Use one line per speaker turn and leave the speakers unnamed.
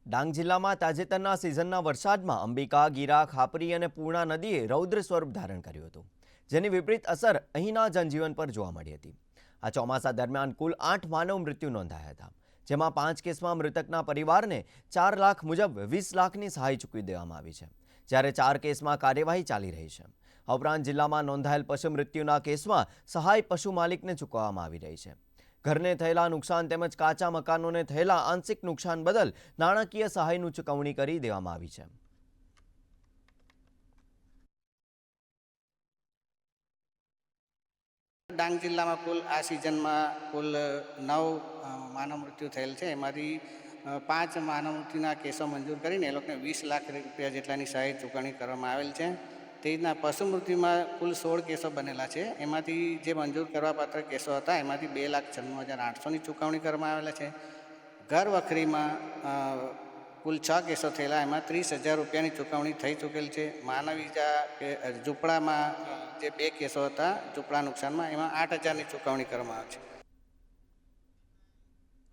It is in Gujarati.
ડાંગ જિલ્લામાં તાજેતરના સિઝનના વરસાદમાં અંબિકા, ગીરા, ખાપરી અને પૂર્ણા નદીએ રૌદ્ર સ્વરૂપ ધારણ કર્યું હતું, જેની વિપરીત અસર અહીંના જનજીવન પર જોવા મળી હતી. આ ચોમાસા દરમિયાન કુલ 8 માનવ મૃત્યુ નોંધાયા હતા, જેમાં 5 કેસમાં મૃતકના પરિવારને 4 લાખ મુજબ 20 લાખની સહાય ચૂકવી દેવામાં આવી છે, જ્યારે 4 કેસમાં કાર્યવાહી ચાલી રહી છે. આ ઉપરાંત જિલ્લામાં નોંધાયેલ પશુ મૃત્યુના કેસમાં સહાય પશુ માલિકને ચૂકવવામાં આવી રહી છે. ઘરને થયેલા નુકસાન તેમજ કાચા મકાનોને થયેલા આંશિક નુકસાન બદલ નાણાકીય સહાયનું ચૂકવણી કરી દેવામાં આવી છે.
ડાંગ જિલ્લામાં કુલ આ સિઝનમાં કુલ 9 માનવ મૃત્યુ થયેલ છે. એમાંથી 5 માનવ મૃત્યુના કેસો મંજૂર કરીને એ લોકોને 20 લાખ રૂપિયા જેટલાની સહાય ચૂકવણી કરવામાં આવેલ છે. તે રીતના પશુ મૃત્યુમાં કુલ 16 કેસો બનેલા છે. એમાંથી જે મંજૂર કરવાપાત્ર કેસો હતા એમાંથી 2,96,800ની ચૂકવણી કરવામાં આવેલા છે. ઘર વખરીમાં કુલ 6 કેસો થયેલા, એમાં 30,000 રૂપિયાની ચૂકવણી થઈ ચૂકેલ છે. માનવ ઈજા કે ઝૂંપડામાં જે 2 કેસો હતા ઝૂંપડા નુકસાનમાં, એમાં 8,000ની ચૂકવણી કરવામાં આવે છે.